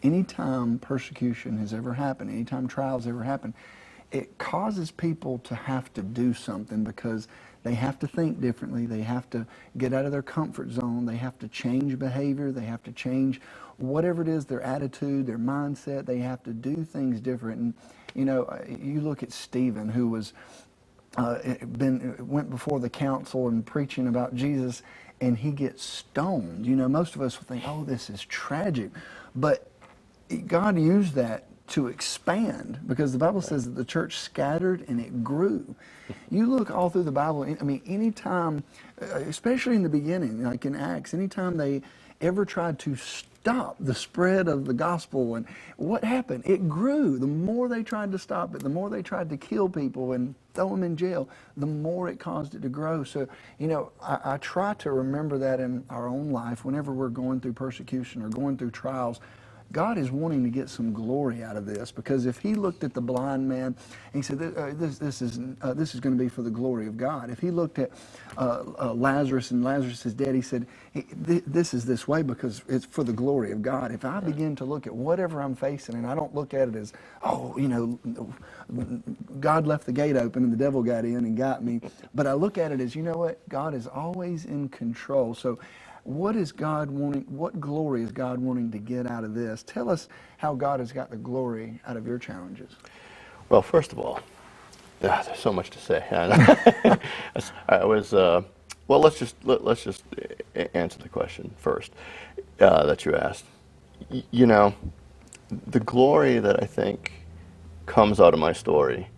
anytime persecution has ever happened, anytime trials ever happen, it causes people to have to do something because they have to think differently. They have to get out of their comfort zone. They have to change behavior. They have to change whatever it is, their attitude, their mindset. They have to do things different. And, you know, you look at Stephen, who was went before the council and preaching about Jesus, and he gets stoned. You know, most of us would think, oh, this is tragic. But God used that to expand, because the Bible says that the church scattered and it grew. You look all through the Bible, I mean, anytime, especially in the beginning, like in Acts, anytime they ever tried to stop the spread of the gospel, and what happened? It grew. The more they tried to stop it, the more they tried to kill people and throw them in jail, the more it caused it to grow. So, you know, I try to remember that in our own life whenever we're going through persecution or going through trials. God is wanting to get some glory out of this, because if he looked at the blind man and he said, this is going to be for the glory of God. If he looked at Lazarus and Lazarus is dead, he said, this is this way because it's for the glory of God. If I begin to look at whatever I'm facing and I don't look at it as, oh, you know, God left the gate open and the devil got in and got me, but I look at it as, you know what, God is always in control. So what is God wanting? What glory is God wanting to get out of this? Tell us how God has got the glory out of your challenges. Well, first of all, there's so much to say. I was well. Let's just answer the question first that you asked. You know, the glory that I think comes out of my story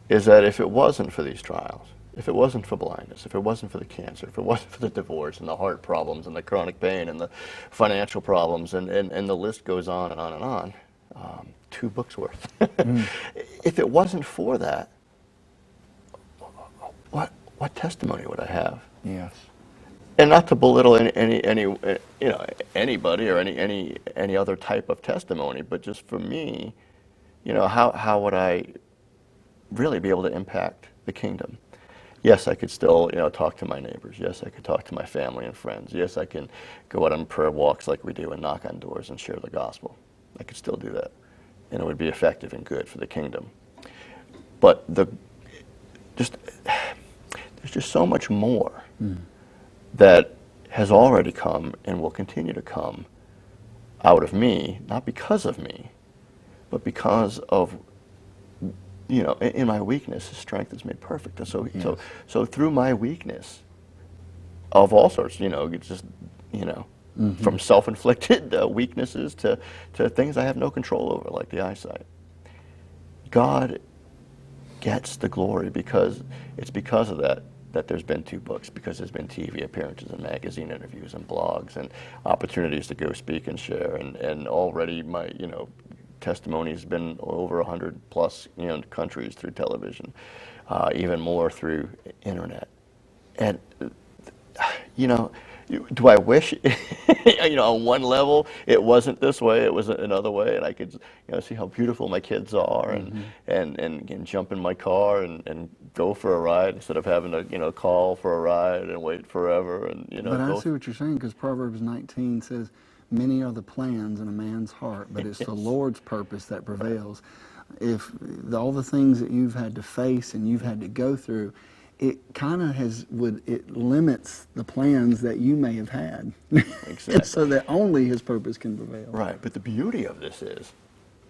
is that if it wasn't for these trials, if it wasn't for blindness, if it wasn't for the cancer, if it wasn't for the divorce and the heart problems and the chronic pain and the financial problems, and the list goes on and on and on, 2 books worth. If it wasn't for that, what testimony would I have? Yes. And not to belittle any you know, anybody or any other type of testimony, but just for me, you know, how would I really be able to impact the kingdom? Yes, I could still, you know, talk to my neighbors. Yes, I could talk to my family and friends. Yes, I can go out on prayer walks like we do and knock on doors and share the gospel. I could still do that, and it would be effective and good for the kingdom. But there's just so much more that has already come and will continue to come out of me, not because of me, but because of, you know, in my weakness, His strength is made perfect. And so through my weakness of all sorts, you know, it's just, you know, from self-inflicted weaknesses to things I have no control over, like the eyesight. God gets the glory because it's because of that there's been 2 books, because there's been TV appearances and magazine interviews and blogs and opportunities to go speak and share, and already my, you know, testimony has been over 100 plus, you know, countries through television, even more through internet. And, you know, do I wish, you know, on one level it wasn't this way, it was another way, and I could, you know, see how beautiful my kids are, and jump in my car and go for a ride instead of having to, you know, call for a ride and wait forever, and, you know. But I see what you're saying, because Proverbs 19 says, many are the plans in a man's heart, but it's the Lord's purpose that prevails. If all the things that you've had to face and you've had to go through, it kind of it limits the plans that you may have had. Exactly. So that only His purpose can prevail. Right, but the beauty of this is,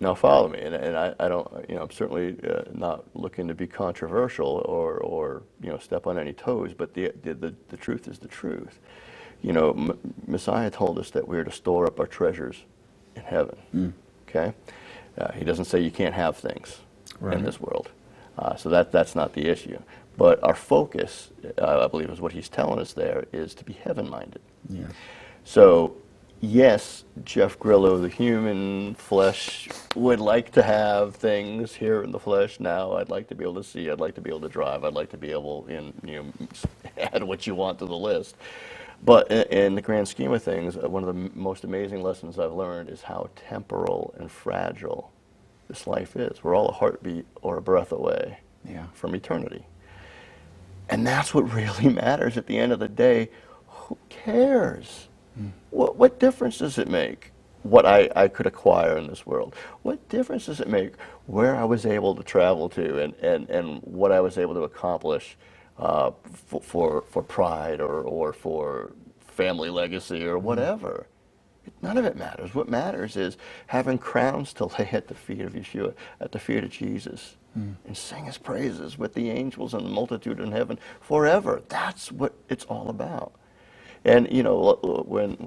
now follow me, and I don't, you know, I'm certainly not looking to be controversial or you know, step on any toes, but the truth is the truth. You know, Messiah told us that we're to store up our treasures in heaven. Okay, He doesn't say you can't have things in this world, so that's not the issue. But our focus, I believe, is what He's telling us there, is to be heaven-minded. Yeah. So, yes, Jeff Grillo, the human flesh, would like to have things here in the flesh now. I'd like to be able to see. I'd like to be able to drive. I'd like to be able, you know, add what you want to the list. But in the grand scheme of things, one of the most amazing lessons I've learned is how temporal and fragile this life is. We're all a heartbeat or a breath away from eternity. And that's what really matters at the end of the day. Who cares? What difference does it make what I could acquire in this world. What difference does it make where I was able to travel to and what I was able to accomplish for pride or for family legacy or whatever? None of it matters. What matters is having crowns to lay at the feet of Yeshua, at the feet of Jesus, and sing his praises with the angels and the multitude in heaven forever. That's what it's all about. And you know, when